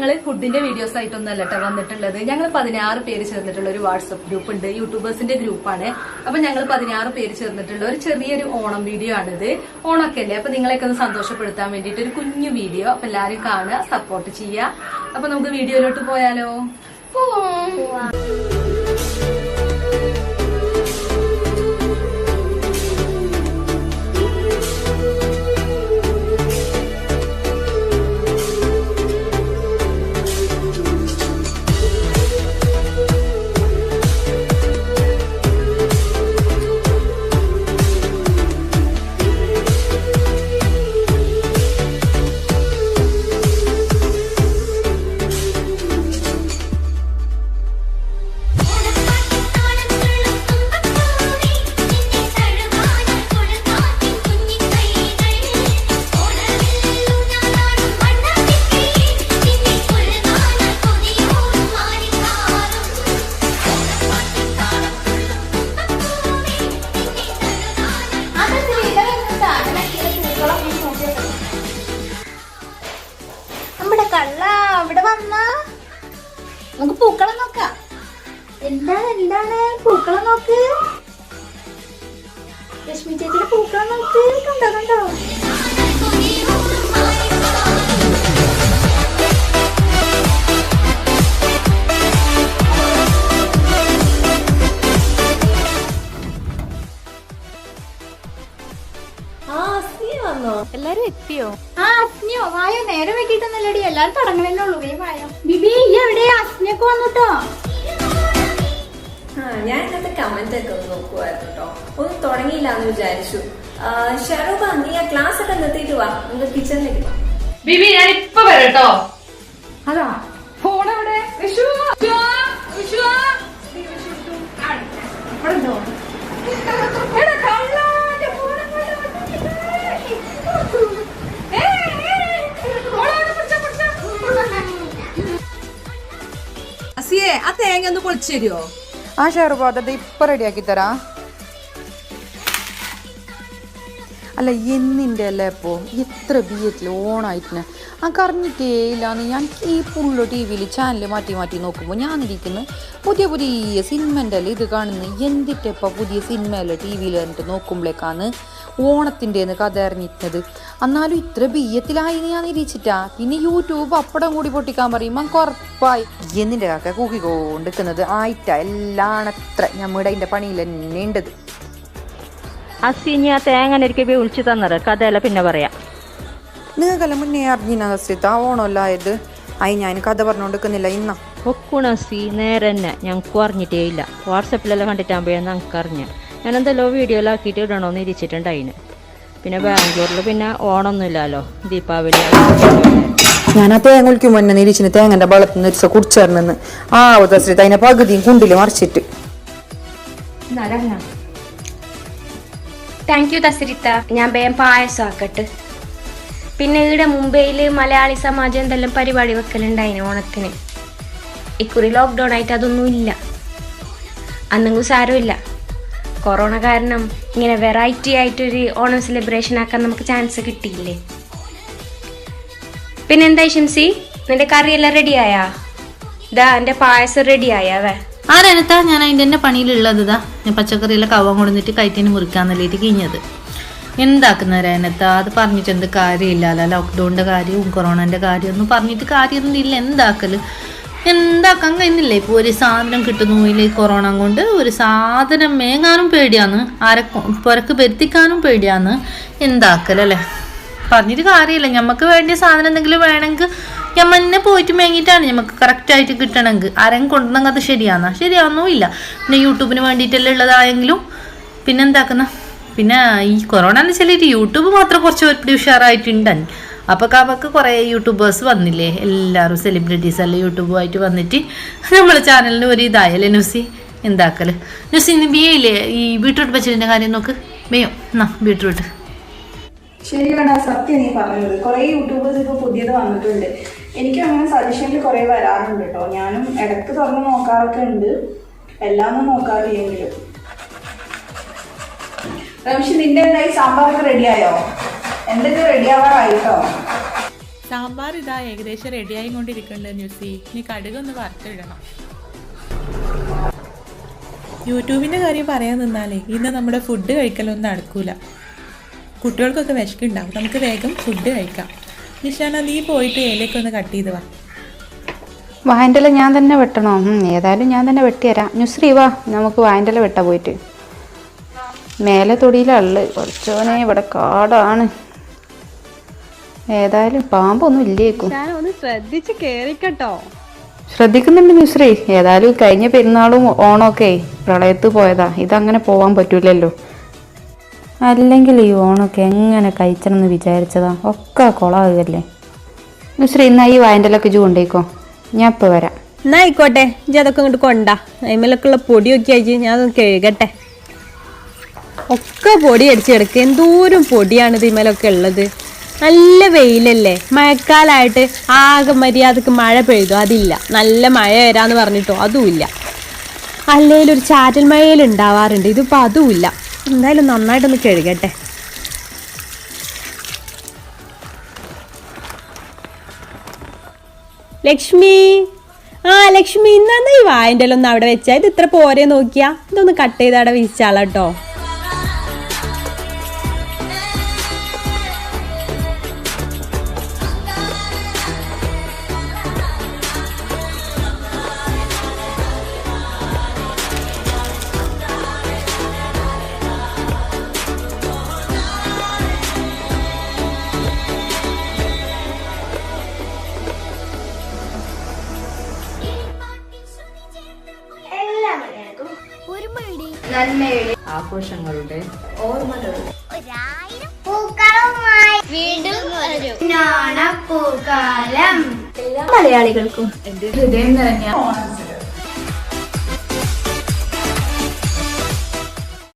ഞങ്ങൾ ഫുഡിന്റെ വീഡിയോസ് ആയിട്ടൊന്നല്ല കേട്ടോ വന്നിട്ടുള്ളത്. ഞങ്ങൾ 16 പേര് ചേർന്നിട്ടുള്ള ഒരു വാട്സപ്പ് ഗ്രൂപ്പ് ഉണ്ട്, യൂട്യൂബേഴ്സിന്റെ ഗ്രൂപ്പാണ്. അപ്പൊ ഞങ്ങൾ 16 പേര് ചേർന്നിട്ടുള്ള ഒരു ചെറിയൊരു ഓണം വീഡിയോ ആണിത്. ഓണമൊക്കെ അല്ലേ, അപ്പൊ നിങ്ങളെയൊക്കെ ഒന്ന് സന്തോഷപ്പെടുത്താൻ വേണ്ടിയിട്ട് ഒരു കുഞ്ഞു വീഡിയോ. അപ്പൊ എല്ലാവരും കാണുക, സപ്പോർട്ട് ചെയ്യുക. അപ്പൊ നമുക്ക് വീഡിയോയിലോട്ട് പോയാലോ? ഇവിടെ വന്നാ നമുക്ക് പൂക്കളം നോക്കാം. എന്താണ് പൂക്കളം നോക്ക്, ലക്ഷ്മി ചേച്ചിയുടെ പൂക്കളം നോക്ക്. കണ്ടോ എല്ലാരും എത്തിയോ? അസ്നിയോ വായോ, നേരെ വെക്കിട്ടൊന്നല്ലടി, എല്ലാരും തുടങ്ങണല്ലേ ഉള്ളൂ. വായോ ബിബി, എവിടെ അസ്നിയൊക്കെ വന്നുട്ടോ? ഞാൻ ഇന്നത്തെ കമന്റ് ഒക്കെ ഒന്ന് നോക്കുവായിരുന്നു കേട്ടോ. ഒന്നും തുടങ്ങിയില്ലാന്ന് വിചാരിച്ചു. ഷെറൂബ, നീ ആ ക്ലാസ് ഒക്കെ നിർത്തിയിട്ട് വാ, നമുക്ക് കിച്ചണിലേക്ക് വാ. ബിബി ഞാൻ ഇപ്പൊ വരട്ടോ. അതാ ഫോൺ എവിടെ? അസിയെ, ആ തേങ്ങ ഒന്ന് പൊളിച്ചു തരുമോ? ആ ഷെറുബാദ് ഇപ്പൊ റെഡിയാക്കി തരാ. അല്ല എന്നിന്റെ അല്ലേ ഇപ്പോ എത്ര ബിയറ്റിൽ ഓണായിട്ടിന് ആ കറിഞ്ഞിട്ടേ ഇല്ലാന്ന്. ഞാൻ ഈ പുള്ളു ടി വിയിൽ ചാനൽ മാറ്റി നോക്കുമ്പോൾ ഞാനിരിക്കുന്നു പുതിയ സിനിമൻ്റെ അല്ലേ ഇത് കാണുന്നത്. എന്തിട്ടിപ്പോൾ പുതിയ സിനിമയല്ലേ ടി വിയിൽ കണ്ടിട്ട് നോക്കുമ്പോഴേക്കാണ് ഓണത്തിൻ്റെന്ന് കഥ അറിഞ്ഞിരുന്നത്. എന്നാലും ഇത്ര ബിയ്യത്തിലായി ഞാൻ ഇരിച്ചിട്ടാ. പിന്നെ യൂട്യൂബ് അപ്പടം കൂടി പൊട്ടിക്കാൻ പറയുമ്പോൾ കുറപ്പായി എന്നിൻ്റെ കാക്ക കൂക്കിക്കൊണ്ടിരിക്കുന്നത് ആയിട്ടാ എല്ലാണത്ര നമ്മുടെ അതിൻ്റെ പണിയിൽ തന്നെ ഉണ്ടത്. അസിഞ്ഞ തേങ്ങനെ ഒരിക്കൽ വിളിച്ചു തന്നത് കഥയല്ല പിന്നെ പറയാം. നിങ്ങൾക്കെല്ലാം മുന്നേ അറിഞ്ഞിനാ സസ്യത്ത് ആ ഓണമല്ലായത്. അയി ഞാൻ കഥ പറഞ്ഞുകൊണ്ടിരിക്കുന്നില്ല ഇന്ന ഒക്കുണസി നേരെ തന്നെ ഞങ്ങൾക്ക് അറിഞ്ഞിട്ടേ ഇല്ല. വാട്സപ്പിലെല്ലാം കണ്ടിട്ടാകുമ്പോഴാണ് ഞങ്ങൾക്ക് അറിഞ്ഞ. ഞാൻ എന്തെല്ലോ വീഡിയോയിലാക്കിയിട്ട് ഇടണമെന്ന് ഇരിച്ചിട്ടുണ്ടായിന്. പിന്നെ ബാംഗ്ലൂരിൽ പിന്നെ ഓണമൊന്നുമില്ലല്ലോ, ദീപാവലി. ഞാൻ ആ തേങ്ങ ഒളിക്കും മുന്നേ നിരിച്ചിന് തേങ്ങൻ്റെ വെള്ളത്തിൽ നിന്ന് ഒരു കുടിച്ചേർന്നെന്ന് ആ തസ്രിത്ത് അതിനെ പകുതിയും കുണ്ടിൽ മറിച്ചിട്ട്. Thank you Thasritha. ഞാൻ വേഗം പായസം ആക്കട്ടെ. പിന്നെ ഇവിടെ മുംബൈയിൽ മലയാളി സമാജം എന്തെല്ലാം പരിപാടി വെക്കലുണ്ടായിന് ഓണത്തിന്. ഇക്കുറി ലോക്ക്ഡൗൺ ആയിട്ട് അതൊന്നും ഇല്ല. അന്നെങ്കിലും സാരമില്ല, കൊറോണ കാരണം ഇങ്ങനെ വെറൈറ്റി ആയിട്ടൊരു ഓണം സെലിബ്രേഷൻ ആക്കാൻ നമുക്ക് ചാൻസ് കിട്ടിയില്ലേ. പിന്നെ എന്താ ഷംസി, നിന്റെ കറിയെല്ലാം റെഡിയായാ? ഇതാ എൻ്റെ പായസം റെഡിയായാവേ. ആരെത്താ ഞാൻ അതിൻ്റെ തന്നെ പണിയിലുള്ളത്. ഇതാ ഞാൻ പച്ചക്കറിയെല്ലാം കവം കൊണ്ടുവന്നിട്ട് കയറ്റിന് മുറിക്കാന്നല്ലേറ്റ് കിഞ്ഞത്. എന്താക്കുന്നവരതിനകത്ത് അത് പറഞ്ഞിട്ട് എന്ത് കാര്യമില്ലല്ലോ. ലോക്ക്ഡൗണിൻ്റെ കാര്യവും കൊറോണൻ്റെ കാര്യമൊന്നും പറഞ്ഞിട്ട് കാര്യമൊന്നും ഇല്ല. എന്താക്കാൻ കഴിയുന്നില്ല. ഇപ്പോൾ ഒരു സാധനം കിട്ടുന്നില്ല. കൊറോണ കൊണ്ട് ഒരു സാധനം മേങ്ങാനും പേടിയാന്ന്, പുരക്ക് പെരുത്തിക്കാനും പേടിയാന്ന്. എന്താക്കലല്ലേ, പറഞ്ഞിട്ട് കാര്യമില്ല. ഞമ്മക്ക് വേണ്ടിയ സാധനം എന്തെങ്കിലും വേണമെങ്കിൽ ഞമ്മ തന്നെ പോയിട്ട് മേങ്ങിയിട്ടാണ് ഞമ്മക്ക് കറക്റ്റായിട്ട് കിട്ടണമെങ്കിൽ. ആരെങ്കിലും കൊണ്ടുവന്നെങ്കിൽ അത് ശരിയാവുന്നുമില്ല. പിന്നെ യൂട്യൂബിന് വേണ്ടിയിട്ടെല്ലാം ഉള്ളതായെങ്കിലും പിന്നെ എന്താക്കുന്ന. പിന്നെ ഈ കൊറോണ എന്ന് വെച്ചാൽ യൂട്യൂബ് മാത്രം കുറച്ച് ഒരു ഉഷാറായിട്ടുണ്ട്. അപ്പോൾ അവർക്ക് കുറേ യൂട്യൂബേഴ്സ് വന്നില്ലേ, എല്ലാവരും സെലിബ്രിറ്റീസ് എല്ലാം യൂട്യൂബുമായിട്ട് വന്നിട്ട് നമ്മളെ ചാനലിന് ഒരു ഇതായല്ലേ. ന്യൂസി എന്താക്കല് ന്യൂസി ഇന്ന് ബിയയില്ലേ ഈ ബീട്രൂട്ട് പച്ചടിൻ്റെ കാര്യം നോക്ക്. ബിയോ എന്നാ ബീട്രൂട്ട്. ശരിയാണ്, സത്യം നീ പറഞ്ഞത്. കുറേ യൂട്യൂബേഴ്സ് ഇപ്പോൾ പുതിയത് വന്നിട്ടുണ്ട്. എനിക്കും അങ്ങനെ സജഷനിൽ കുറേ വരാറുണ്ട് കേട്ടോ. ഞാനും ഇടയ്ക്ക് തുറന്ന് നോക്കാറൊക്കെ ഉണ്ട്, എല്ലാം ഒന്നും നോക്കാറില്ലെങ്കിലും. റംഷി, നിന്റെ എന്തായി സാമ്പാറൊക്കെ റെഡിയായോ? എന്തൊക്കെ റെഡിയാവാറായിട്ടോ? സാമ്പാർ ഇതാ ഏകദേശം റെഡിയായി കൊണ്ടിരിക്കുന്നുണ്ട് ന്യൂസി. ഇനി കടുകൊന്ന് വറുത്തിടണം. യൂട്യൂബിൻ്റെ കാര്യം പറയാൻ നിന്നാലേ ഇന്ന് നമ്മുടെ ഫുഡ് കഴിക്കലൊന്നും നടക്കൂല. കുട്ടികൾക്കൊക്കെ വിശക്കുണ്ടാവും. നമുക്ക് വേഗം ഫുഡ് കഴിക്കാം. നിഷാന, നീ പോയിട്ട് ഇലയൊക്കെ കട്ട് ചെയ്ത് വാ. വായൻ്റെല ഞാൻ തന്നെ വെട്ടണോ? ഏതായാലും ഞാൻ തന്നെ വെട്ടിത്തരാം. നുസ്രി വാ, നമുക്ക് വായൻ്റെല വെട്ടാൻ പോയിട്ട്. മേലെ തൊടിയിലുള്ള കുറച്ചോനെ ഇവിടെ കാടാണ്. ഏതായാലും പാമ്പൊന്നും ഇല്ലേക്കും. ഒന്ന് ശ്രദ്ധിച്ച് കേറിക്കട്ടോ. ശ്രദ്ധിക്കുന്നുണ്ട് നുസ്രി. ഏതായാലും കഴിഞ്ഞ പെരുന്നാളും ഓണമൊക്കെ പ്രളയത്ത് പോയതാ. ഇതങ്ങനെ പോവാൻ പറ്റൂലല്ലോ. അല്ലെങ്കിൽ ഈ ഓണമൊക്കെ എങ്ങനെ കഴിച്ചണമെന്ന് വിചാരിച്ചതാ. ഒക്കെ കൊളാകുകയല്ലേ. നുസ്രി, ഇന്നാ ഈ വായൻ്റെലൊക്കെ ജൂ കൊണ്ടേക്കോ. ഞാൻ ഇപ്പോൾ വരാം. എന്നാ ആയിക്കോട്ടെ, ഇജ്ജ് അതൊക്കെ ഇങ്ങോട്ട് കൊണ്ടാ. അതിമേലൊക്കെ ഉള്ള പൊടിയൊക്കെ അയച്ച് ഞാൻ ഒന്ന് കഴുകട്ടെ. ഒക്കെ പൊടി അടിച്ച് കിടക്കുക. എന്തോരം പൊടിയാണ് ഇതിമേലൊക്കെ ഉള്ളത്. നല്ല വെയിലല്ലേ, മഴക്കാലമായിട്ട് ആകെ മര്യാദക്ക് മഴ പെയ്തു അതില്ല. നല്ല മഴ വരാന്ന് പറഞ്ഞിട്ടോ അതുമില്ല. അല്ലെങ്കിൽ ഒരു ചാറ്റൽ മഴയിൽ ഉണ്ടാവാറുണ്ട്, ഇതിപ്പോൾ അതുമില്ല. എന്തായാലും നന്നായിട്ടൊന്ന് കഴുകട്ടെ. ലക്ഷ്മി, ലക്ഷ്മി, ഇന്നാ ഈ വായൻ്റെ ഒന്ന് അവിടെ വെച്ചാൽ ഇത് ഇത്ര പോരെ നോക്കിയാ. ഇതൊന്ന് കട്ട് ചെയ്ത് അവിടെ വീശാളട്ടോ. ആഘോഷങ്ങളുടെ വീണ്ടും മലയാളികൾക്കും ഹൃദയം നിറഞ്ഞ ഓണം.